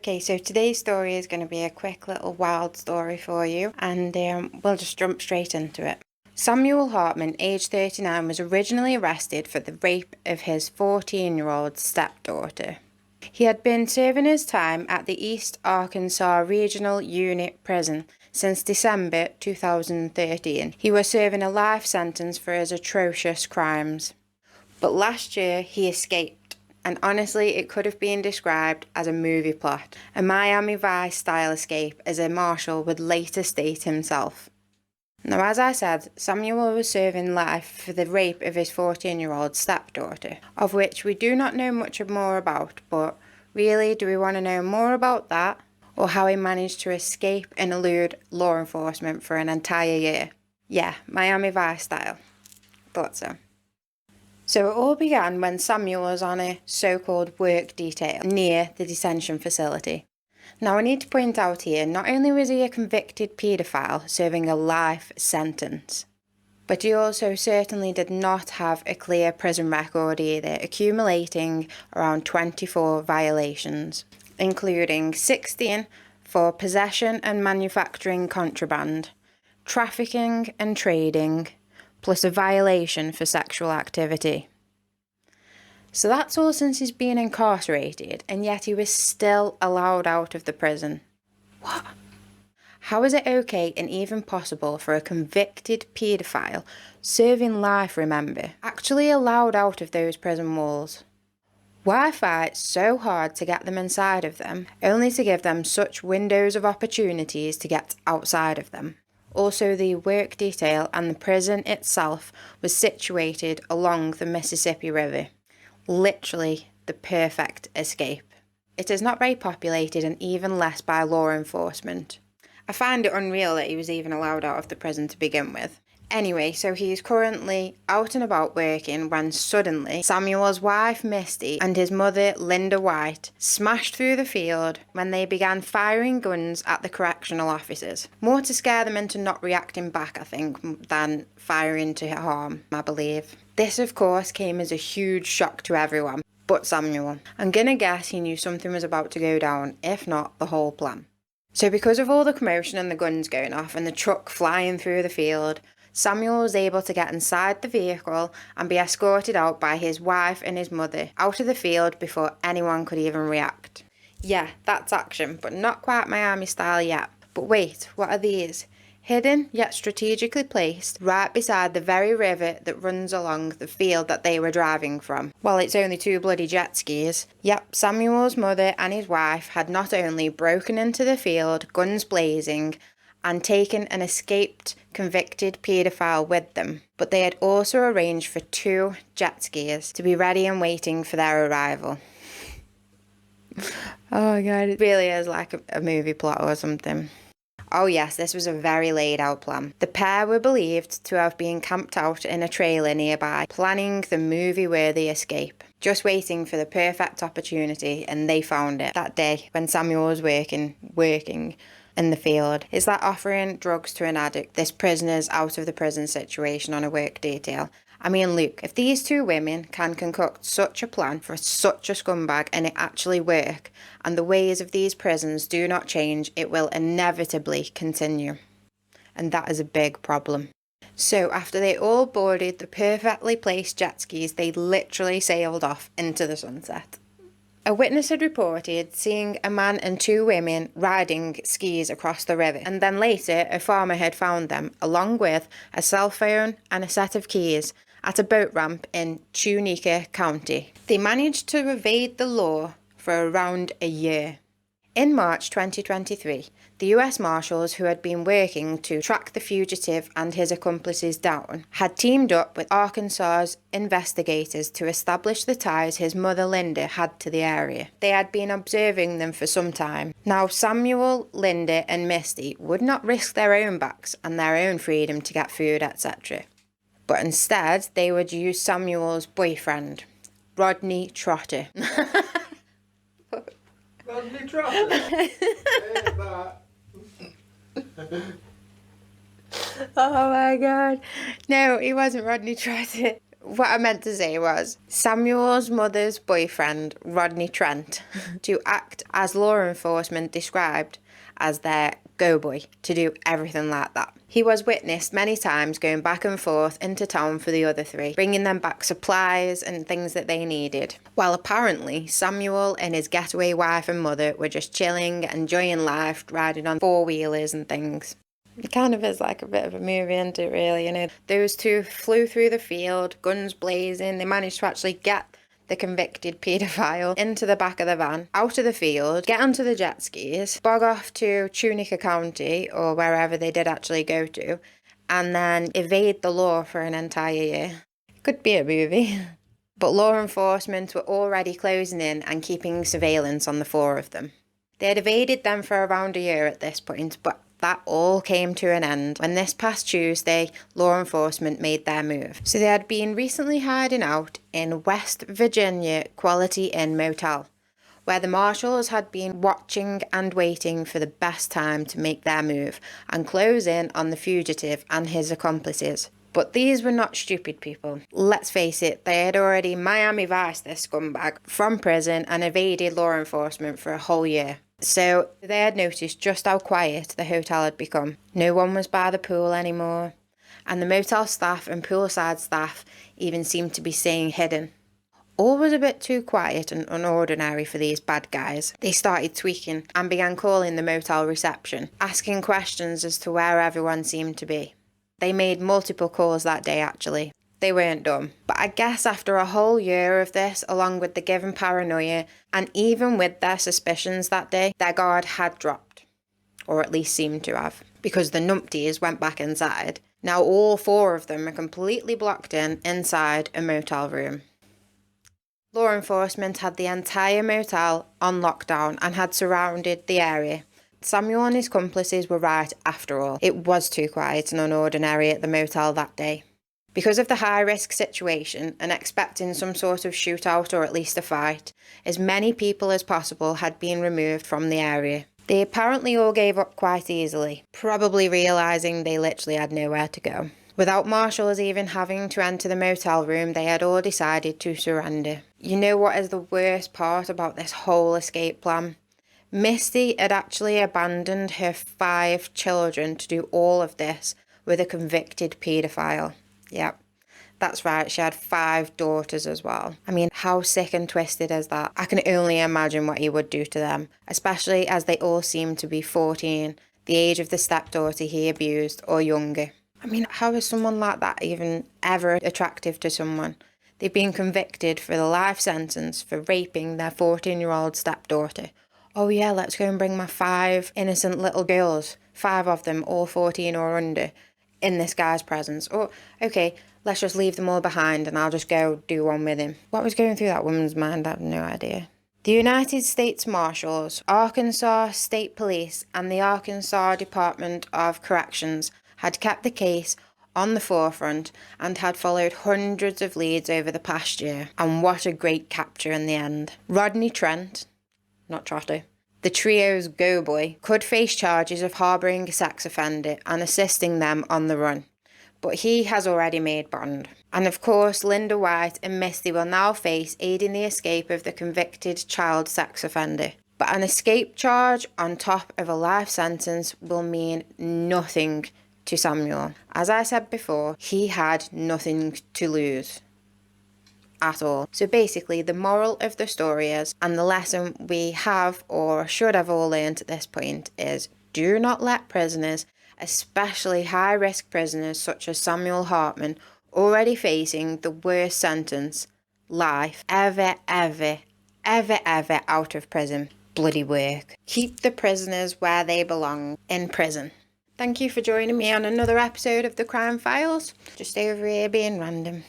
Okay, so today's story is going to be a quick little wild story for you, and we'll just jump straight into it. Samuel Hartman, aged 39, was originally arrested for the rape of his 14-year-old stepdaughter. He had been serving his time at the East Arkansas Regional Unit Prison since December 2013. He was serving a life sentence for his atrocious crimes. But last year he escaped. And honestly, it could have been described as a movie plot, a Miami Vice-style escape, as a marshal would later state himself. Now, as I said, Samuel was serving life for the rape of his 14-year-old stepdaughter, of which we do not know much more about, but really, do we want to know more about that, or how he managed to escape and elude law enforcement for an entire year? Yeah, Miami Vice-style. Thought so. So it all began when Samuel was on a so-called work detail near the detention facility. Now I need to point out here, not only was he a convicted paedophile serving a life sentence, but he also certainly did not have a clear prison record either, accumulating around 24 violations, including 16 for possession and manufacturing contraband, trafficking and trading, plus a violation for sexual activity. So that's all since he's been incarcerated, and yet he was still allowed out of the prison. What? How is it okay and even possible for a convicted paedophile, serving life remember, actually allowed out of those prison walls? Why fight so hard to get them inside of them, only to give them such windows of opportunities to get outside of them? Also, the work detail and the prison itself was situated along the Mississippi River. Literally the perfect escape. It is not very populated and even less by law enforcement. I find it unreal that he was even allowed out of the prison to begin with. Anyway, so he is currently out and about working when suddenly Samuel's wife Misty and his mother Linda White smashed through the field when they began firing guns at the correctional officers. More to scare them into not reacting back, I think, than firing to harm, I believe. This, of course, came as a huge shock to everyone, but Samuel. I'm gonna guess he knew something was about to go down, if not the whole plan. So because of all the commotion and the guns going off and the truck flying through the field, Samuel was able to get inside the vehicle and be escorted out by his wife and his mother out of the field before anyone could even react. Yeah, that's action, but not quite Miami style yet. But wait, what are these? Hidden yet strategically placed right beside the very river that runs along the field that they were driving from. Well, it's only 2 bloody jet skis. Yep, Samuel's mother and his wife had not only broken into the field, guns blazing, and taken an escaped convicted paedophile with them, but they had also arranged for 2 jet skis to be ready and waiting for their arrival. Oh my god, it really is like a movie plot or something. Oh yes, this was a very laid out plan. The pair were believed to have been camped out in a trailer nearby, planning the movie-worthy escape, just waiting for the perfect opportunity, and they found it that day when Samuel was working in the field. Is that offering drugs to an addict, this prisoner's out of the prison situation on a work detail? I mean, look, if these 2 women can concoct such a plan for such a scumbag and it actually work, and the ways of these prisons do not change, it will inevitably continue. And that is a big problem. So after they all boarded the perfectly placed jet skis, they literally sailed off into the sunset. A witness had reported seeing a man and 2 women riding skis across the river, and then later a farmer had found them, along with a cell phone and a set of keys, at a boat ramp in Tunica County. They managed to evade the law for around a year. In March 2023, The US Marshals, who had been working to track the fugitive and his accomplices down, had teamed up with Arkansas's investigators to establish the ties his mother Linda had to the area. They had been observing them for some time. Now, Samuel, Linda, and Misty would not risk their own backs and their own freedom to get food, etc. But instead, they would use Samuel's boyfriend, Rodney Trotter. Rodney Trotter? Oh my god. No, he wasn't Rodney Trotter. What I meant to say was Samuel's mother's boyfriend, Rodney Trent, to act as law enforcement described as their go-boy, to do everything like that. He was witnessed many times going back and forth into town for the other three, bringing them back supplies and things that they needed. While apparently Samuel and his getaway wife and mother were just chilling, enjoying life, riding on four-wheelers and things. It kind of is like a bit of a movie, isn't it, really? You know, those two flew through the field, guns blazing. They managed to actually get the convicted paedophile into the back of the van, out of the field, get onto the jet skis, bog off to Tunica County, or wherever they did actually go to, and then evade the law for an entire year. Could be a movie. But law enforcement were already closing in and keeping surveillance on the four of them. They had evaded them for around a year at this point, but that all came to an end when this past Tuesday, law enforcement made their move. So they had been recently hiding out in West Virginia Quality Inn Motel, where the marshals had been watching and waiting for the best time to make their move and close in on the fugitive and his accomplices. But these were not stupid people. Let's face it, they had already Miami Viced this scumbag from prison and evaded law enforcement for a whole year. So they had noticed just how quiet the hotel had become. No one was by the pool anymore, and the motel staff and poolside staff even seemed to be staying hidden. All was a bit too quiet and unordinary for these bad guys. They started tweaking and began calling the motel reception, asking questions as to where everyone seemed to be. They made multiple calls that day actually. They weren't dumb. But I guess after a whole year of this, along with the given paranoia, and even with their suspicions that day, their guard had dropped. Or at least seemed to have. Because the numpties went back inside. Now all four of them are completely blocked in inside a motel room. Law enforcement had the entire motel on lockdown and had surrounded the area. Samuel and his accomplices were right after all. It was too quiet and unordinary at the motel that day. Because of the high-risk situation and expecting some sort of shootout or at least a fight, as many people as possible had been removed from the area. They apparently all gave up quite easily, probably realising they literally had nowhere to go. Without marshals even having to enter the motel room, they had all decided to surrender. You know what is the worst part about this whole escape plan? Misty had actually abandoned her 5 children to do all of this with a convicted paedophile. Yep, that's right, she had 5 daughters as well. I mean, how sick and twisted is that? I can only imagine what he would do to them, especially as they all seem to be 14, the age of the stepdaughter he abused, or younger. I mean, how is someone like that even ever attractive to someone? They've been convicted for the life sentence for raping their 14-year-old stepdaughter. Oh yeah, let's go and bring my 5 innocent little girls, 5 of them, all 14 or under, in this guy's presence. Oh, okay, let's just leave them all behind and I'll just go do one with him. What was going through that woman's mind? I have no idea. The United States Marshals, Arkansas State Police, and the Arkansas Department of Corrections had kept the case on the forefront and had followed hundreds of leads over the past year. And what a great capture in the end. Rodney Trent, not Trotter, the trio's go-boy, could face charges of harbouring a sex offender and assisting them on the run. But he has already made bond. And of course, Linda White and Misty will now face aiding the escape of the convicted child sex offender. But an escape charge on top of a life sentence will mean nothing to Samuel. As I said before, he had nothing to lose. At all. So basically the moral of the story is, and the lesson we have or should have all learned at this point is, do not let prisoners, especially high risk prisoners such as Samuel Hartman, already facing the worst sentence, life, ever out of prison. bloody work. Keep the prisoners where they belong, in prison. Thank you for joining me on another episode of The Crime Files. Just over here being random.